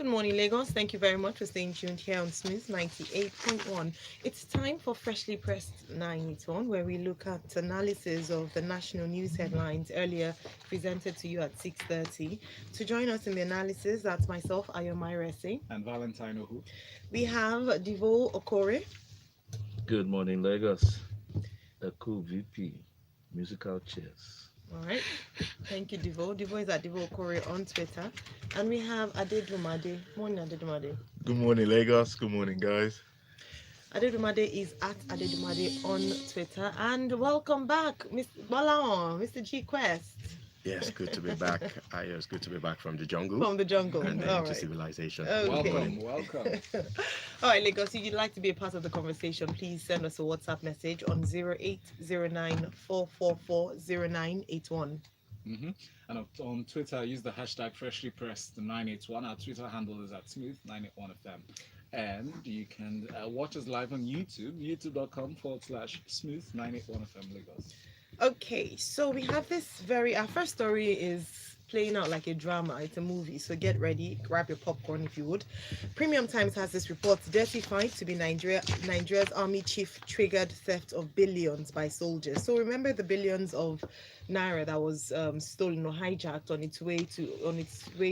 Good morning, Lagos. Thank you very much for staying tuned here on Smooth 98.1. It's time for Freshly Pressed 981, where we look at analysis of the national news headlines earlier presented to you at 6:30. To join us in the analysis, that's myself, Ayo Mairo Ese. And Valentine Ohu. We have Davoe Okorie. Good morning, Lagos. A cool VP, musical chairs. All right. Thank you, Davoe. Davoe is at Davoe Okorie on Twitter. And we have Adedunmade. Morning, Adedunmade. Good morning, Lagos. Good morning, guys. Adedunmade is at Adedunmade on Twitter. And welcome back, Mr. Gbolahan, Mr. G Quest. Yes, good to be back. It's good to be back from the jungle. From the jungle. And then All into right. civilization. Okay. Welcome. All right, Lagos, if you'd like to be a part of the conversation, please send us a WhatsApp message on 0809 444 0981. And on Twitter, use the hashtag FreshlyPressed981. Our Twitter handle is at Smooth981FM. And you can watch us live on YouTube, youtube.com/Smooth981FM Lagos. Okay, so we have our first story is playing out like a drama. It's a movie, so get ready, grab your popcorn if you would. Premium Times has this report: dirty fight to be Nigeria's army chief triggered theft of billions by soldiers. So remember the billions of naira that was stolen or hijacked on its way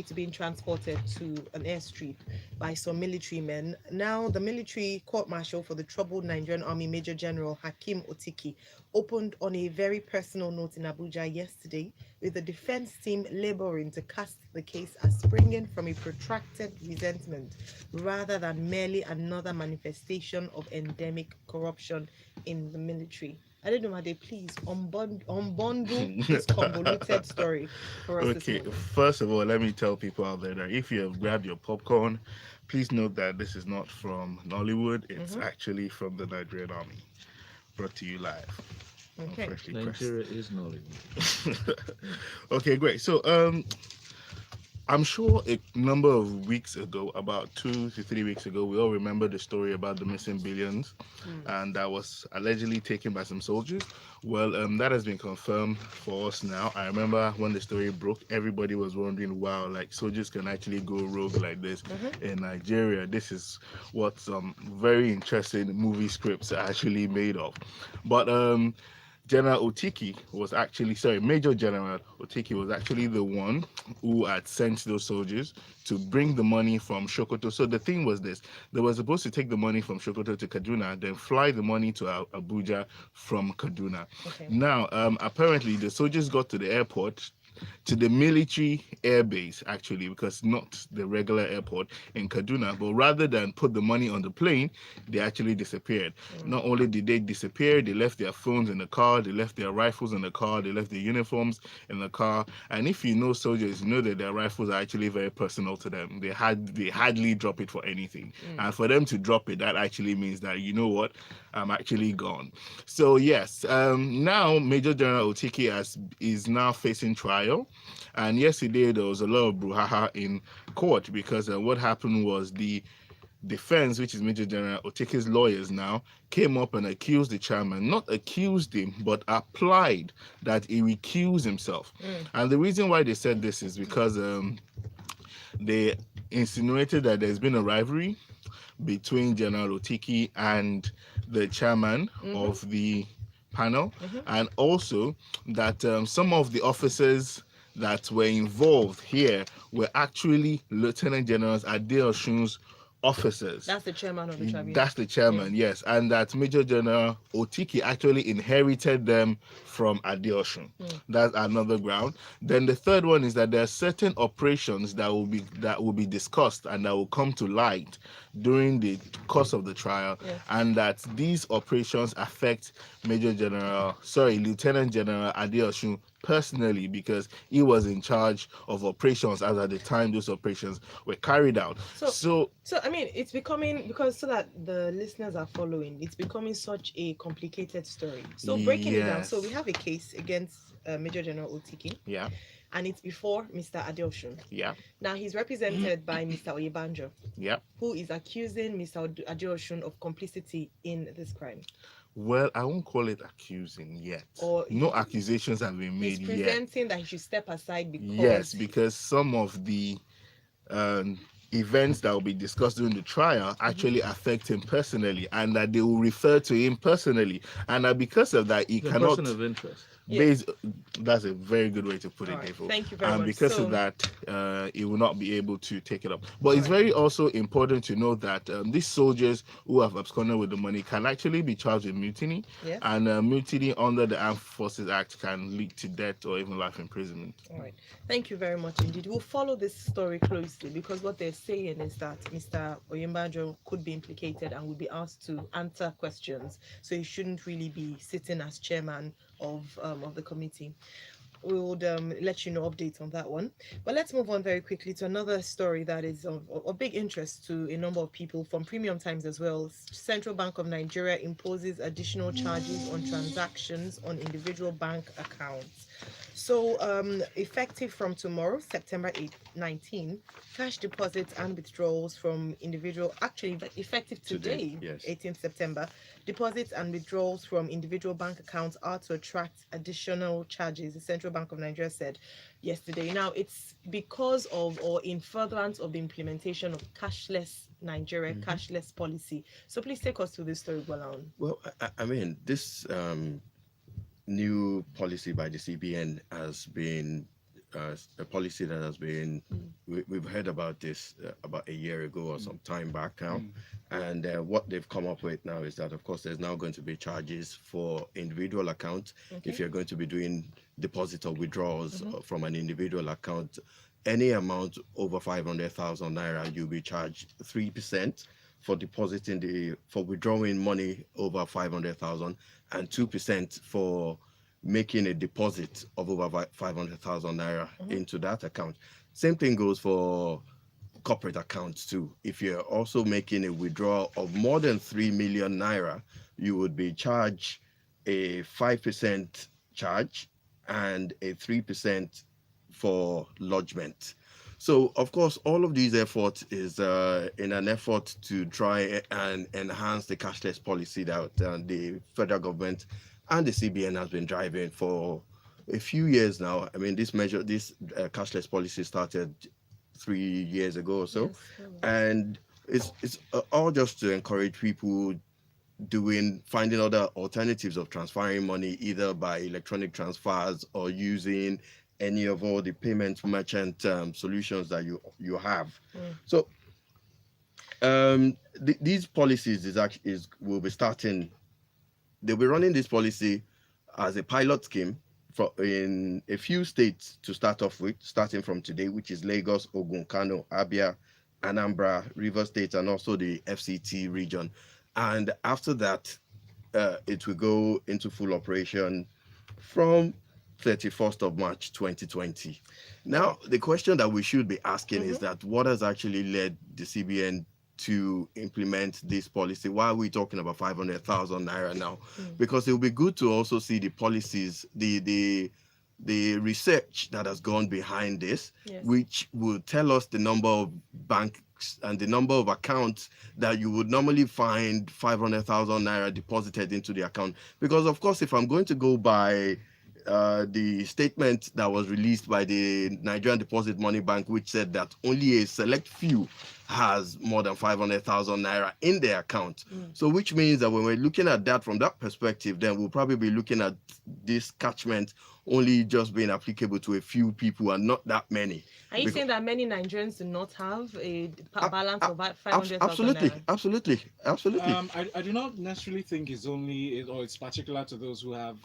to being transported to an airstrip by some military men. Now the military court-martial for the troubled Nigerian Army Major General Hakeem Otiki opened on a very personal note in Abuja yesterday, with the defense team laboring to cast the case as springing from a protracted resentment rather than merely another manifestation of endemic corruption in the military. Adedunmade, please unbundle this convoluted story for us this Okay, morning. first of all, let me tell people out there that if you have grabbed your popcorn, please note that this is not from Nollywood. It's actually from the Nigerian Army. Brought to you live. Okay. Freshly Pressed. Nigeria is Nollywood. Okay, great. So, I'm sure a number of weeks ago, about 2 to 3 weeks ago, we all remember the story about the missing billions, and that was allegedly taken by some soldiers. Well, that has been confirmed for us now. I remember when the story broke, everybody was wondering, wow, like soldiers can actually go rogue like this in Nigeria. This is what some very interesting movie scripts are actually made of. But Major General Otiki was actually the one who had sent those soldiers to bring the money from Sokoto. So the thing was this: they were supposed to take the money from Sokoto to Kaduna, then fly the money to Abuja from Kaduna. Okay. Now, apparently, the soldiers got to the airport, to the military air base, actually, because not the regular airport in Kaduna, but rather than put the money on the plane, they actually disappeared. Not only did they disappear, they left their phones in the car, they left their rifles in the car, they left their uniforms in the car. And if you know soldiers, you know that their rifles are actually very personal to them. They hardly drop it for anything. And for them to drop it, that actually means that, you know what, I'm actually gone. So yes, now Major General Otiki is now facing trial. And yesterday there was a lot of brouhaha in court because what happened was the defense, which is Major General Otiki's lawyers now, came up and accused the chairman, not accused him, but applied that he recused himself. And the reason why they said this is because they insinuated that there's been a rivalry between General Otiki and the chairman of the panel, and also that some of the officers that were involved here were actually Lieutenant Generals Adeosun's officers. That's the chairman of the tribunal. That's the chairman, yes. And that Major General Otiki actually inherited them from Adeosun. That's another ground. Then the third one is that there are certain operations that will be discussed and that will come to light during the course of the trial, and that these operations affect Lieutenant General Adeosun personally, because he was in charge of operations as at the time those operations were carried out. So I mean, it's becoming, because so that the listeners are following, it's becoming such a complicated story. So breaking it down, so we have a case against Major General Otiki. yeah. And it's before Mr. Adeosun. Yeah. Now he's represented by Mr. Oyebanjo, Yeah. who is accusing Mr. Adeosun of complicity in this crime. Well, I won't call it accusing yet. Or no accusations have been made he's presenting that he should step aside because... Yes, because some of the events that will be discussed during the trial actually affect him personally, and that they will refer to him personally, and that because of that, he The cannot. person of interest. Base, that's a very good way to put All it, right. Davoe. Thank you very And much. because So- of that, he will not be able to take it up. But it's All right. very also important to know that these soldiers who have absconded with the money can actually be charged with mutiny, Yes. and mutiny under the Armed Forces Act can lead to death or even life imprisonment. All right. Thank you very much indeed. We'll follow this story closely because what they're saying is that Mr. Oyembanjo could be implicated and will be asked to answer questions. So he shouldn't really be sitting as chairman of the committee. We would let you know updates on that one. But let's move on very quickly to another story that is of big interest to a number of people from Premium Times as well. Central Bank of Nigeria imposes additional charges on transactions on individual bank accounts. So effective from tomorrow, September 19, cash deposits and withdrawals from individual, actually effective today, yes. 18th September, deposits and withdrawals from individual bank accounts are to attract additional charges, the Central Bank of Nigeria said yesterday. Now, it's because of or in furtherance of the implementation of cashless Nigeria, cashless policy. So please take us through this story, Gbolahan. Well, I mean, this new policy by the CBN has been a policy that has been, we've heard about this about a year ago or some time back now. And what they've come up with now is that, of course, there's now going to be charges for individual accounts. Okay. If you're going to be doing deposit or withdrawals from an individual account, any amount over 500,000 naira, you'll be charged 3% for depositing for withdrawing money over 500,000 and 2% for making a deposit of over 500,000 naira into that account. Same thing goes for corporate accounts too. If you're also making a withdrawal of more than 3 million naira, you would be charged a 5% charge and a 3% for lodgement. So, of course, all of these efforts is in an effort to try and enhance the cashless policy that the federal government and the CBN has been driving for a few years now. I mean, this cashless policy started 3 years ago or so, Yes, and it's all just to encourage people finding other alternatives of transferring money, either by electronic transfers or using any of all the payment merchant solutions that you have. So these policies will be starting. They'll be running this policy as a pilot scheme in a few states to start off with, starting from today, which is Lagos, Ogun, Kano, Abia, Anambra, Rivers State, and also the FCT region. And after that, it will go into full operation from 31st of March 2020. Now, the question that we should be asking is that what has actually led the CBN to implement this policy? Why are we talking about 500,000 naira now? Because it will be good to also see the policies, the research that has gone behind this, which will tell us the number of banks and the number of accounts that you would normally find 500,000 naira deposited into the account. Because of course, if I'm going to go by the statement that was released by the Nigerian Deposit Money Bank, which said that only a select few has more than 500,000 naira in their account. So which means that when we're looking at that from that perspective, then we'll probably be looking at this catchment only just being applicable to a few people and not that many. Are you saying that many Nigerians do not have a balance of about 500,000 naira? Absolutely. I do not necessarily think it's particular to those who have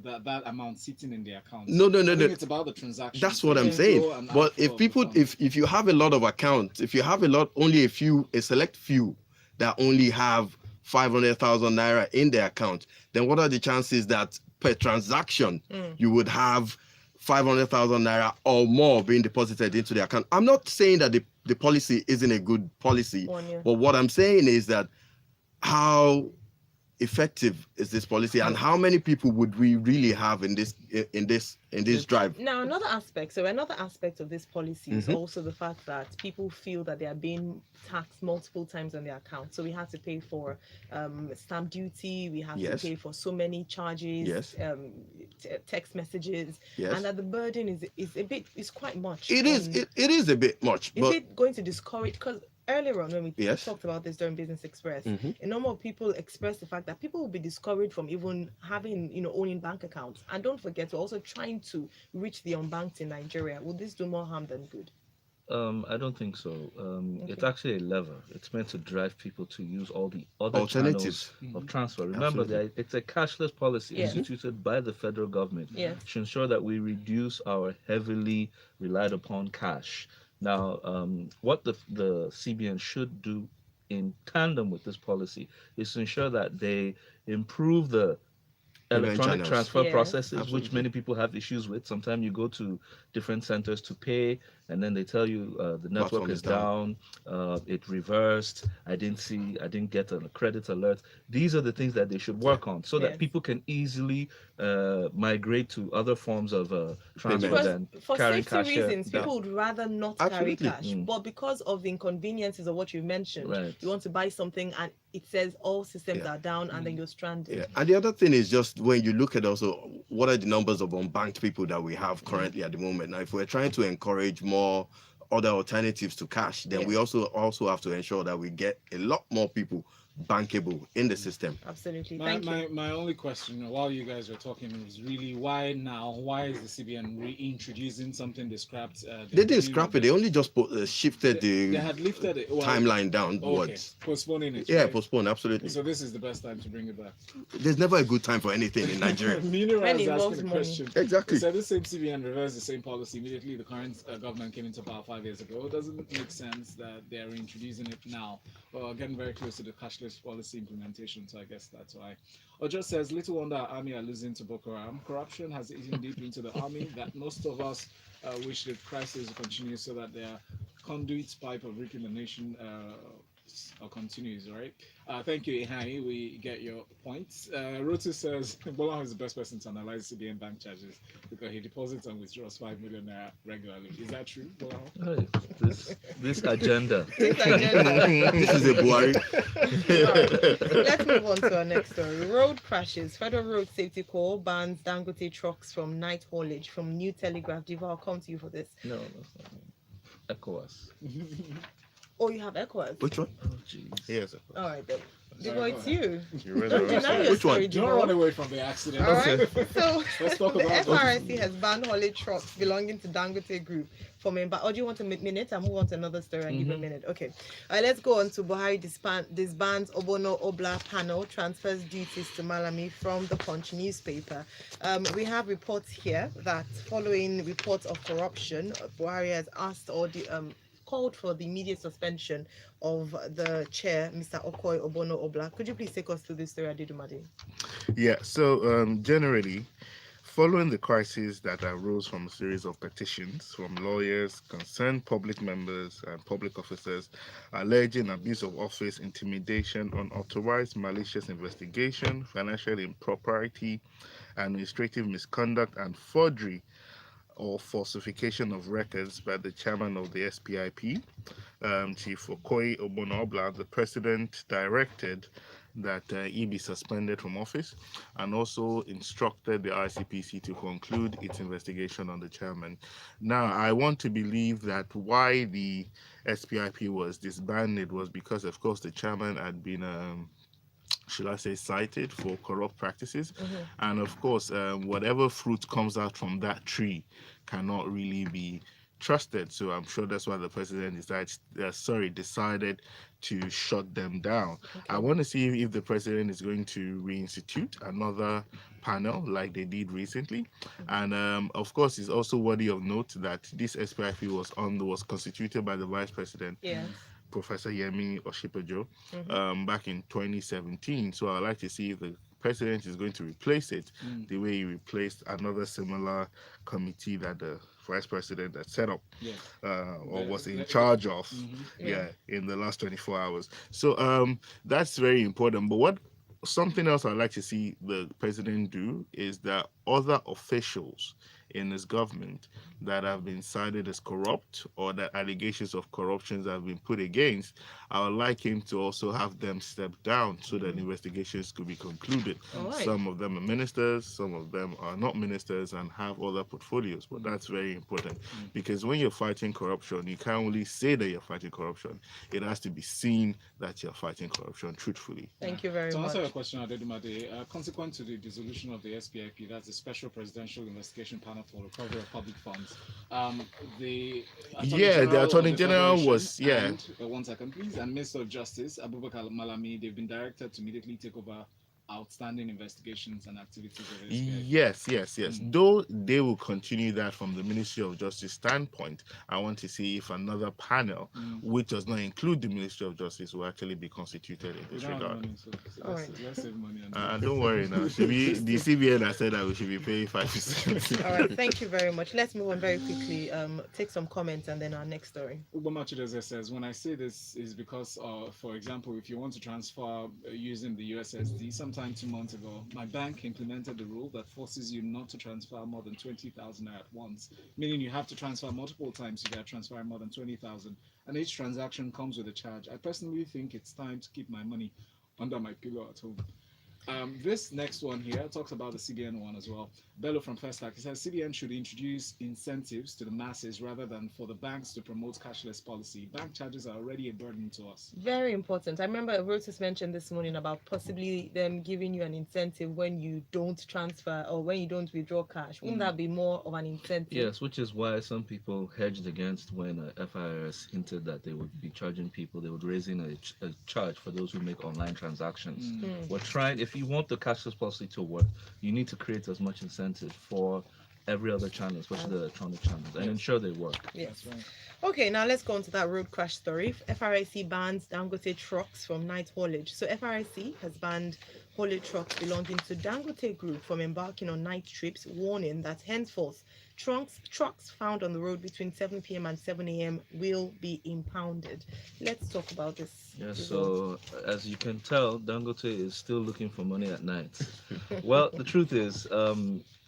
that amount sitting in their accounts. No. I think it's about the transaction. That's what I'm saying. But if you have a lot of accounts, if you have only a select few that only have 500,000 naira in their account, then what are the chances that per transaction you would have 500,000 naira or more being deposited into the account? I'm not saying that the policy isn't a good policy, but what I'm saying is that how effective is this policy, and how many people would we really have in this drive? Now, another aspect of this policy is also the fact that people feel that they are being taxed multiple times on their account. So we have to pay for stamp duty, we have to pay for so many charges, text messages, Yes. and that the burden is quite much. It is. on- It is a bit much, Is but it going to discourage? Because earlier on, when we Yes. talked about this during Business Express, Mhm. a number of people expressed the fact that people will be discouraged from even having, owning bank accounts. And don't forget, we're also trying to reach the unbanked in Nigeria. Will this do more harm than good? I don't think so. It's Okay. actually a lever. It's meant to drive people to use all the other Alternatives. channels of transfer. Remember Absolutely. that it's a cashless policy Yes. instituted by the federal government Yes. to ensure that we reduce our heavily relied upon cash. Now, what the CBN should do in tandem with this policy is to ensure that they improve the Payment electronic channels. transfer Yes. processes, which Absolutely. many people have issues with. Sometimes you go to different centers to pay, and then they tell you the network Platform is is down. down, it reversed. I didn't get a credit alert. These are the things that they should work on, so Yes. that people can easily migrate to other forms of transfer Payment. Because than for carrying safety cash here. reasons, people would rather not carry Absolutely. cash. But because of the inconveniences of what you mentioned, Right. you want to buy something and it says all systems Yeah. are down, and then you're stranded. Yeah, and the other thing is just when you look at also what are the numbers of unbanked people that we have currently at the moment. Now, if we're trying to encourage more other alternatives to cash, then we Yes. also have to ensure that we get a lot more people bankable in the system. Absolutely. My, Thank my, you. my only question while you guys were talking was really why now? Why is the CBN reintroducing something they scrapped? They didn't scrap it. They only just shifted They the had lifted it. Well, timeline Okay, downwards. postponing it. Yeah, right? postpone. Absolutely. So this is the best time to bring it back. There's never a good time for anything in Nigeria. Mino When is it involves asking a money. question. Exactly. So the same CBN reversed the same policy immediately the current government came into power 5 years ago. It doesn't make sense that they're introducing it now. Well, getting very close to the cashless policy implementation, so I guess that's why. Ojo says, little wonder our army are losing to Boko Haram. Corruption has eaten deep into the army that most of us wish the crisis to continue so that their conduit pipe of rigging the nation continues, right? Thank you, Ihani. We get your points. Rotu says Gbolahan is the best person to analyze CBN bank charges because he deposits and withdraws 5 million naira regularly. Is that true, Gbolahan? Hey, this agenda. This agenda. This is a Buhari. Alright, let's move on to our next story. Road crashes. Federal Road Safety Corps bans Dangote trucks from night haulage from New Telegraph. Diva, I'll come to you for this. No, that's not me. ECOWAS. Oh, you have ECOWAS. Which one? Oh, jeez. Yes. All right, then. Diva, Sorry, it's go you. You read Don't the deny website. your Which one? story, Don't run Diva. away from the accident. All right. So Let's talk the about FRSC has banned haulage trucks belonging to Dangote Group from or do you want a minute? I'll move on to another story and give you a minute. Okay. All right, let's go on to Buhari disbands Obono-Obla panel, transfers duties to Malami from the Punch newspaper. We have reports here that following reports of corruption, Buhari has asked called for the immediate suspension of the chair, Mr. Obono-Obla. Could you please take us through this story, Adedunmade? Yeah, so generally, following the crisis that arose from a series of petitions from lawyers, concerned public members, and public officers alleging abuse of office, intimidation, unauthorized malicious investigation, financial impropriety, administrative misconduct, and forgery or falsification of records by the chairman of the SPIP, Chief Obono-Obla, the president directed that he be suspended from office and also instructed the ICPC to conclude its investigation on the chairman. Now, I want to believe that why the SPIP was disbanded was because, of course, the chairman had been should I say, cited for corrupt practices. And of course, whatever fruit comes out from that tree cannot really be trusted. So I'm sure that's why the president decided to shut them down. Okay. I want to see if the president is going to reinstitute another panel like they did recently. And of course, it's also worthy of note that this SPIP was constituted by the vice president. Yes. Professor Yemi Oshibajo back in 2017. So I'd like to see if the president is going to replace it the way he replaced another similar committee that the vice president had set up or was in charge of in the last 24 hours. So that's very important. But something else I'd like to see the president do is that other officials in his government that have been cited as corrupt or that allegations of corruptions have been put against, I would like him to also have them step down so that investigations could be concluded. All right. Some of them are ministers, some of them are not ministers and have other portfolios, but that's very important because when you're fighting corruption, you can't only say that you're fighting corruption, it has to be seen that you're fighting corruption truthfully. Thank you very To much. answer your question, Adedunmade, consequent to the dissolution of the SPIP, that's the Special Presidential Investigation Panel for Recovery of Public Funds, the The Attorney of the General Federation was, and, one second please, and Minister of Justice, Abubakar Malami, they've been directed to immediately take over outstanding investigations and activities of the SPIP. Yes. Though they will continue that from the Ministry of Justice standpoint, I want to see if another panel, which does not include the Ministry of Justice, will actually be constituted in We this don't have regard. money, so All let's, right. let's save money on that. Don't worry now. The CBN has said that we should be paying 5%. All right, thank you very much. Let's move on very quickly. Take some comments and then our next story. Obono-Obla says, when I say this is because, for example, if you want to transfer using the USSD, sometime 2 months ago, my bank implemented the rule that forces you not to transfer more than 20,000 at once, meaning you have to transfer multiple times if you are transferring more than 20,000, and each transaction comes with a charge. I personally think it's time to keep my money under my pillow at home. This next one here talks about the CBN one as well. Bello from First Stack, he says CBN should introduce incentives to the masses rather than for the banks to promote cashless policy. Bank charges are already a burden to us. Very important. I remember Rotus mentioned this morning about possibly them giving you an incentive when you don't transfer or when you don't withdraw cash. Wouldn't that be more of an incentive? Yes, which is why some people hedged against when FRS hinted that they would be charging people, they would raise in a charge for those who make online transactions. We're trying, if you want the cashless policy to work, you need to create as much incentive for every other channel, especially the electronic channels, and ensure they work. Yes. That's right. Okay, now let's go on to that road crash story. FRSC bans Dangote trucks from night haulage. So FRSC has banned haulage trucks belonging to Dangote Group from embarking on night trips, warning that henceforth trucks found on the road between 7 p.m. and 7 a.m. will be impounded. Let's talk about this. Yes, so as you can tell, Dangote is still looking for money at night. Well, the truth is,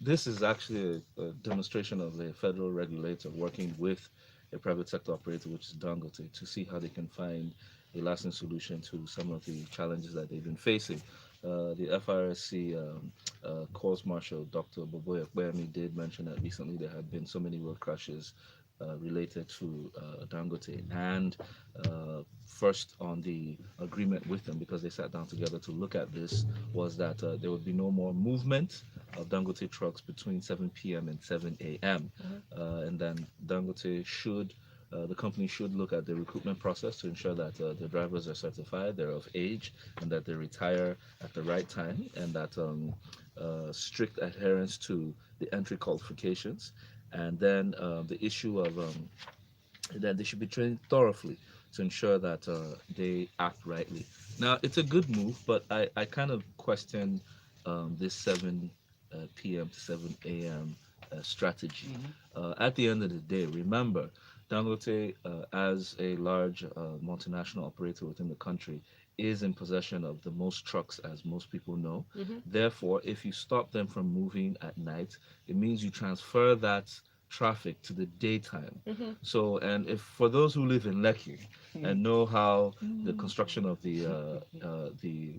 this is actually a demonstration of a federal regulator working with a private sector operator, which is Dangote, to see how they can find a lasting solution to some of the challenges that they've been facing. The FRSC course marshal, Dr. Davoe Okorie, did mention that recently there had been so many road crashes related to Dangote, and first on the agreement with them, because they sat down together to look at this, was that there would be no more movement of Dangote trucks between 7 p.m. and 7 a.m. And then Dangote should, the company should look at the recruitment process to ensure that the drivers are certified, they're of age, and that they retire at the right time, and that strict adherence to the entry qualifications. And then the issue of that they should be trained thoroughly to ensure that they act rightly. Now, it's a good move, but I kind of question this 7 p.m. to 7 a.m. Strategy. At the end of the day, remember, Dangote, as a large multinational operator within the country, is in possession of the most trucks, as most people know. Therefore, if you stop them from moving at night, it means you transfer that traffic to the daytime. So, and if for those who live in Lekki and know how the construction of the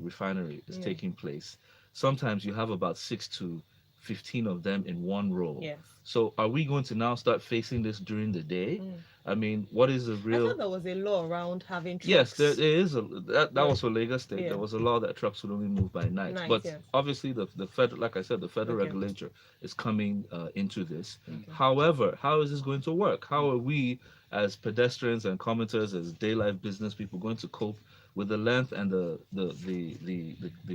refinery is taking place, sometimes you have about 6 to 15 of them in one row. Yes. So are we going to now start facing this during the day? I mean, what is the I real... thought there was a law around having trucks. Yes, there is that Yeah. was for Lagos State. Yeah. There was a law that trucks would only move by night. Night, But yes. obviously, the federal, like I said, the federal Okay. regulator is coming into this. However, how is this going to work? How are we, as pedestrians and commenters, as daylight business people, going to cope with the length and the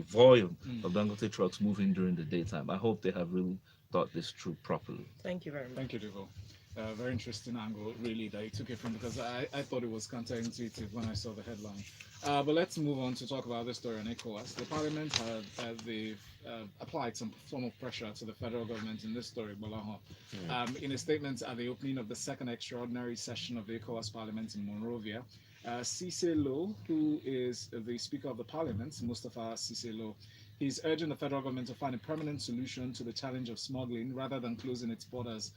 volume of Dangote trucks moving during the daytime? I hope they have really thought this through properly. Thank you very much. Thank you, Davoe. Very interesting angle, really, that you took it from, because I thought it was counterintuitive when I saw the headline. But let's move on to talk about this story on ECOWAS. The Parliament had applied some form of pressure to the federal government in this story, Gbolahan. In a statement at the opening of the second extraordinary session of the ECOWAS Parliament in Monrovia, Cisse Lo, who is the Speaker of the Parliament, Mustafa Cisse Lo, He's urging the federal government to find a permanent solution to the challenge of smuggling rather than closing its borders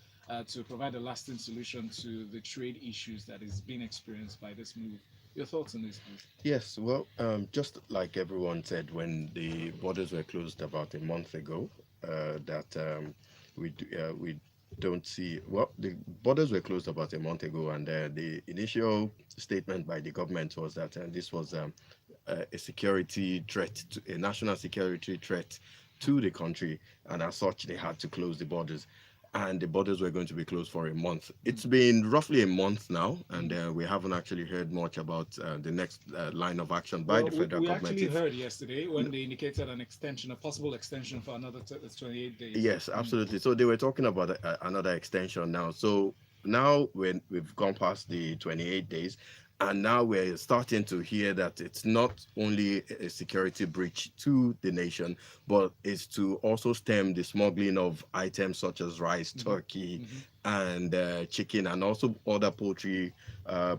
to provide a lasting solution to the trade issues that is being experienced by this move. Your thoughts on this, please? Yes, well, just like everyone said when the borders were closed about a month ago, that we don't see. Well, the borders were closed about a month ago, and the initial statement by the government was that this was a security threat, a national security threat to the country, and as such, they had to close the borders. And the borders were going to be closed for a month. It's been roughly a month now, and we haven't actually heard much about the next line of action by the federal we government. actually heard yesterday when they indicated an extension, a possible extension for another 28 days. Yes, absolutely. So they were talking about another extension now. So now when we've gone past the 28 days, and now we're starting to hear that it's not only a security breach to the nation, but it's to also stem the smuggling of items such as rice, turkey, and chicken, and also other poultry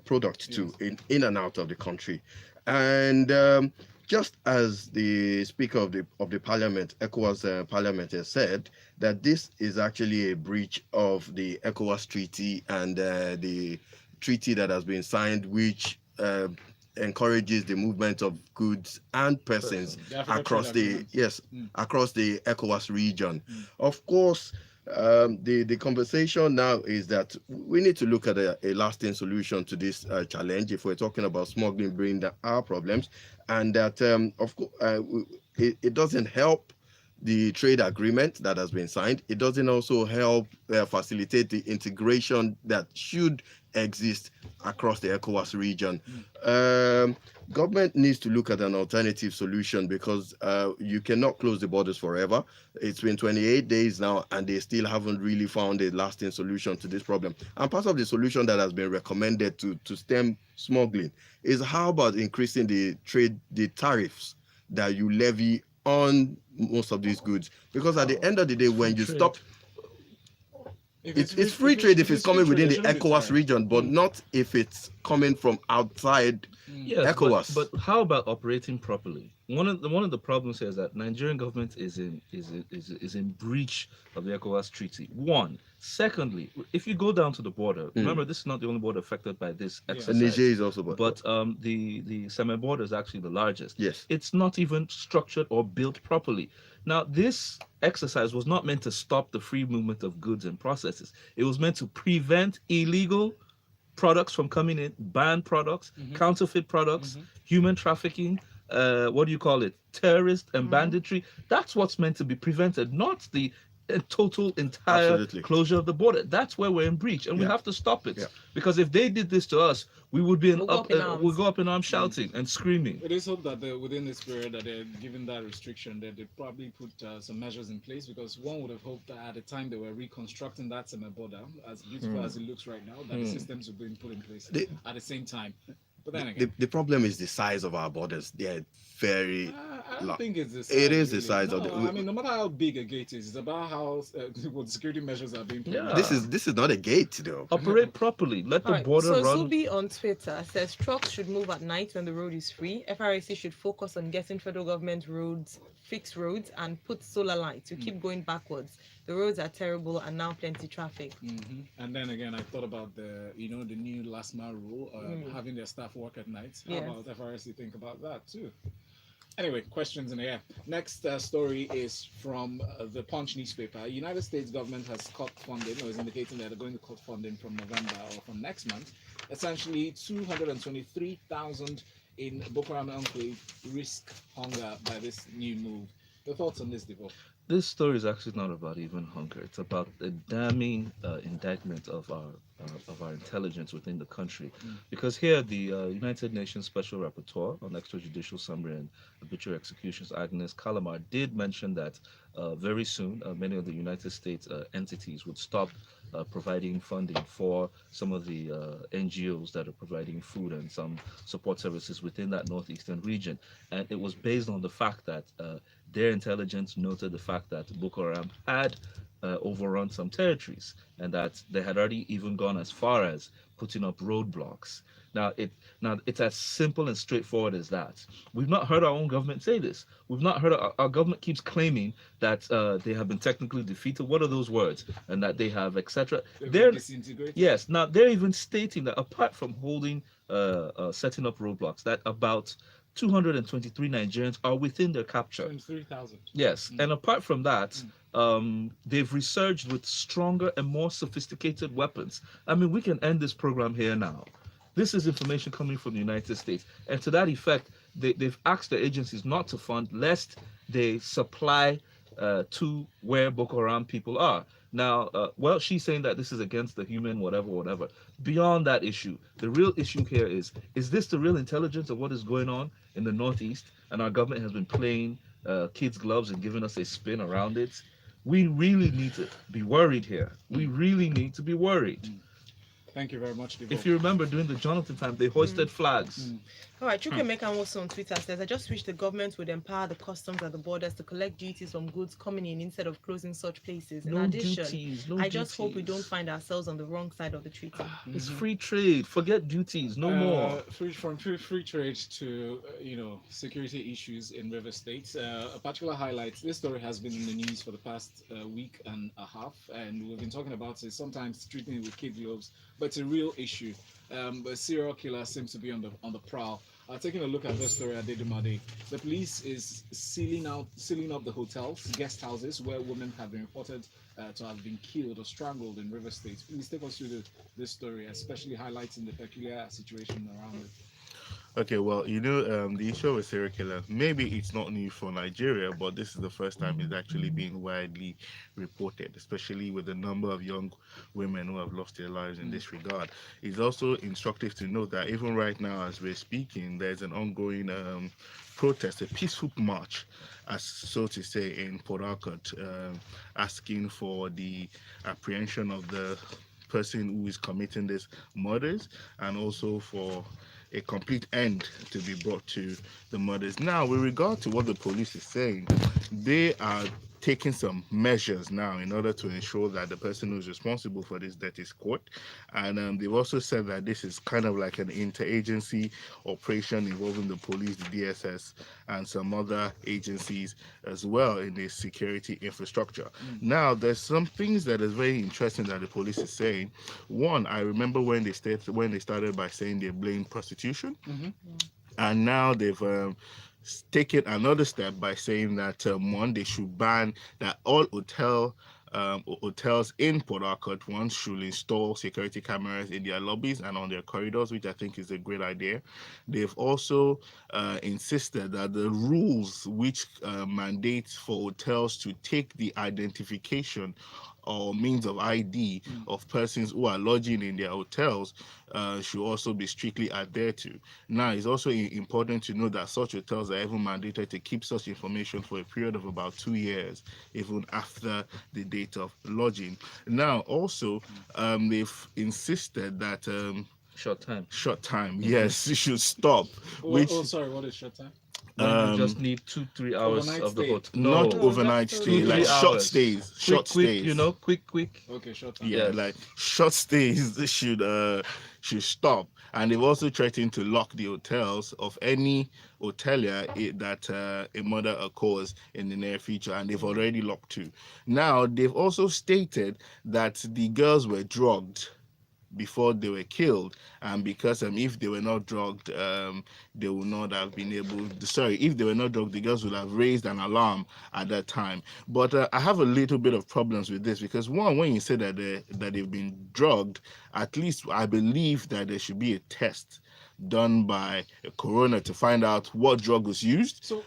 products too, in and out of the country. And just as the Speaker of the Parliament, ECOWAS Parliament, has said that this is actually a breach of the ECOWAS Treaty and the treaty that has been signed, which encourages the movement of goods and persons across the across the ECOWAS region. Of course, the conversation now is that we need to look at a lasting solution to this challenge if we're talking about smuggling bringing down our problems, and that of course it doesn't help the trade agreement that has been signed. It doesn't also help facilitate the integration that should exist across the ECOWAS region. Government needs to look at an alternative solution because you cannot close the borders forever. It's been 28 days now, and they still haven't really found a lasting solution to this problem. And part of the solution that has been recommended to stem smuggling is how about increasing the tariffs that you levy on most of these goods, because at the end of the day, when you stop, it's free trade if it's coming within the ECOWAS region, but not if it's coming from outside ECOWAS. But how about operating properly? One of the problems here is that Nigerian government is in breach of the ECOWAS treaty. One. Secondly, if you go down to the border, remember this is not the only border affected by this exercise. Niger is also, but the Seme border is actually the largest. Yes, it's not even structured or built properly. Now, this exercise was not meant to stop the free movement of goods and processes. It was meant to prevent illegal products from coming in, banned products, counterfeit products, human trafficking, terrorist and banditry. That's what's meant to be prevented, not the entire closure of the border. That's where we're in breach, and we have to stop it. Because if they did this to us, we would be we'll go up in arms shouting and screaming. It is hoped that within this period that they're given that restriction, that they probably put some measures in place, because one would have hoped that at the time they were reconstructing that summer border, as beautiful as it looks right now, that the systems were being put in place at the same time. But then again, the problem is the size of our borders. They're very I don't think it's the size. It is really. the size of the. I mean, no matter how big a gate is, it's about how what security measures are being put. This is not a gate though. Operate properly. Let the border run. So Zubi on Twitter says trucks should move at night when the road is free. FRSC should focus on getting federal government roads, fix roads, and put solar lights to keep going backwards. The roads are terrible and now plenty traffic. And then again, I thought about the new last mile rule, having their staff work at night. How about FRSC think about that too? Anyway, questions in the air. Next story is from the Punch newspaper. United States government has cut funding, or is indicating that they're going to cut funding from November or from next month. Essentially, 223,000 in Boko Haram enclave risk hunger by this new move. Your thoughts on this, Davoe? This story is actually not about even hunger. It's about the damning indictment of our intelligence within the country. Because here, the United Nations Special Rapporteur on Extrajudicial Summary and Arbitrary Executions, Agnes Kalamar, did mention that very soon, many of the United States entities would stop providing funding for some of the NGOs that are providing food and some support services within that northeastern region. And it was based on the fact that their intelligence noted the fact that Boko Haram had overrun some territories, and that they had already even gone as far as putting up roadblocks. Now it's as simple and straightforward as that. We've not heard our own government say this. We've not heard our government keeps claiming that they have been technically defeated. What are those words? And that they have etc. They're disintegrated. yes. Now they're even stating that apart from holding setting up roadblocks, that about 223 Nigerians are within their capture. 23,000. Yes, and apart from that, they've resurged with stronger and more sophisticated weapons. I mean, we can end this program here now. This is information coming from the United States, and to that effect, they've asked the agencies not to fund lest they supply to where Boko Haram people are. Now, well, she's saying that this is against the human, whatever. Beyond that issue, the real issue here is this the real intelligence of what is going on in the Northeast? And our government has been playing kids' gloves and giving us a spin around it. We really need to be worried here. We really need to be worried. Thank you very much, Davoe. If you remember, during the Jonathan time, they hoisted flags. All right, Chukwemeka also on Twitter says, I just wish the government would empower the customs at the borders to collect duties from goods coming in instead of closing such places. In addition, I just hope we don't find ourselves on the wrong side of the treaty. It's free trade. Forget duties. No more. From free trade to security issues in River State. A particular highlight. This story has been in the news for the past week and a half, and we've been talking about it. Sometimes treating it with kid gloves, but it's a real issue. A serial killer seems to be on the prowl. Taking a look at this story at Adedunmade, the police is sealing up the hotels, guest houses where women have been reported to have been killed or strangled in River State. Please take us through this story, especially highlighting the peculiar situation around it. Okay, well, the issue of a serial killer, maybe it's not new for Nigeria, but this is the first time it's actually being widely reported, especially with the number of young women who have lost their lives in this regard. It's also instructive to note that even right now, as we're speaking, there's an ongoing protest, a peaceful march, as so to say, in Port Harcourt, asking for the apprehension of the person who is committing these murders, and also for a complete end to be brought to the murders. Now, with regard to what the police is saying, they are taking some measures now in order to ensure that the person who's responsible for this death is caught. And they've also said that this is kind of like an interagency operation involving the police, the DSS, and some other agencies as well in the security infrastructure. Now, there's some things that is very interesting that the police is saying. One, I remember when they started by saying they blame prostitution, and now they've taken another step by saying that one, they should ban that all hotels in Port Harcourt should install security cameras in their lobbies and on their corridors, which I think is a great idea. They've also insisted that the rules which mandate for hotels to take the identification or means of ID of persons who are lodging in their hotels should also be strictly adhered to. Now, it's also important to know that such hotels are even mandated to keep such information for a period of about 2 years, even after the date of lodging. Now, also, they've insisted that Short time. Yes, it should stop. Sorry, what is short time? You just need 2-3 hours Overnight of the stay. hotel. Not overnight stay, like 2-3 short hours. stays. Quick. Okay, short time. Yeah, Yes. like short stays should stop. And they've also threatened to lock the hotels of any hotelier that a murder occurs in the near future, and they've already locked 2. Now, they've also stated that the girls were drugged before they were killed, and because if they were not drugged, they would not have been able to, if they were not drugged, the girls would have raised an alarm at that time. But I have a little bit of problems with this, because one, when you say that they've been drugged, at least I believe that there should be a test done by a coroner to find out what drug was used, so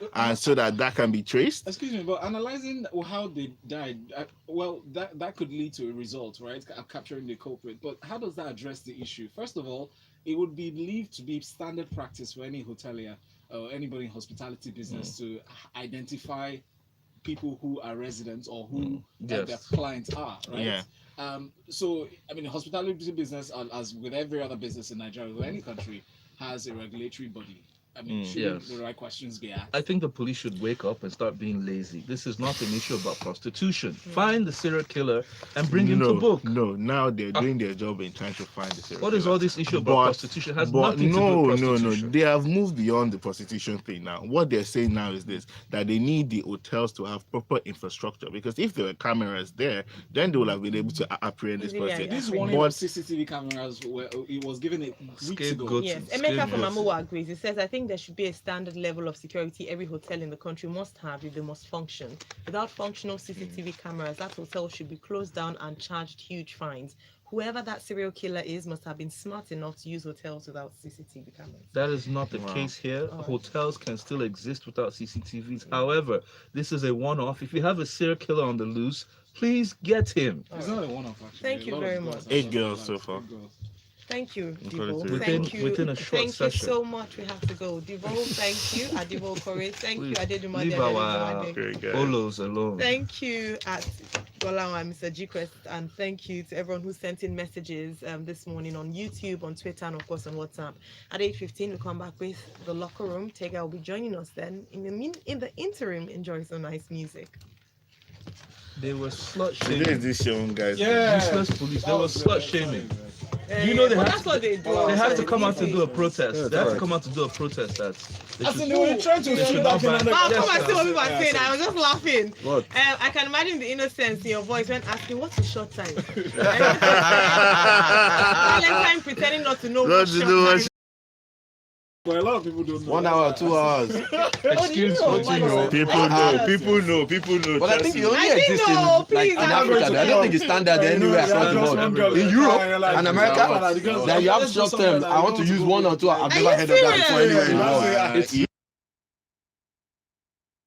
that can be traced. Excuse me, but analyzing how they died, that could lead to a result, right? Capturing the culprit. But how does that address the issue? First of all, it would be believed to be standard practice for any hotelier or anybody in hospitality business to identify people who are residents or who their clients are, right? Yeah. So, I mean, the hospitality business, as with every other business in Nigeria or any country, has a regulatory body. I mean, shouldn't the right questions be asked? I think the police should wake up and start being lazy. This is not an issue about prostitution. Find the serial killer and bring him to book. No, now they're doing their job in trying to find the serial What killer. is all this issue about prostitution? It has nothing to do with prostitution. No. They have moved beyond the prostitution thing now. What they're saying now is this, that they need the hotels to have proper infrastructure, because if there were cameras there, then they would have been able to apprehend this person. This one of CCTV cameras, where it was given a weeks ago. Yes, Emeka from Amowo agrees. He says, I think there should be a standard level of security every hotel in the country must have if they must function. Without functional CCTV cameras, that hotel should be closed down and charged huge fines. Whoever that serial killer is must have been smart enough to use hotels without CCTV cameras. That is not the case here. Hotels can still exist without CCTVs. However, this is a one-off. If you have a serial killer on the loose, please get him. It's not a one-off, actually. Thank you very much. 8 girls so far. Thank you, Davoe. Within- Thank you. within a short Thank session. you so much. We have to go. Davoe, thank you. Davoe Okorie, thank you. Adedunmade Leave our Onibokun. Olos alone. Thank you at Gbolahan and Mr. mrquest, and thank you to everyone who sent in messages this morning on YouTube, on Twitter, and of course on WhatsApp. At 8:15, we'll come back with the locker room. Tega will be joining us then. In the interim, enjoy some nice music. They were slut Today shaming. is this show, guys. Useless police. They were slut shaming. You know that's what they do. They have to come out to do a protest. Yeah, They have to right. come out to do a protest that they As in, should- they were trying to they should run not back in ban- on the- Come Yes, and see what people are saying. I was just laughing. What? I can imagine the innocence in your voice when asking, what's the short time? Valentine pretending not to know what short time is. Well, a lot of people don't know. 1 hour, 2 hours. Excuse Oh, me. you know, People know. But I think it only I didn't exists in, know, please, in I'm Africa. going to I don't think it's standard anywhere across the world. In Europe and America, then you have short term. I want to use 1 or 2. I've Are never you heard of that before serious? anywhere in the world. It's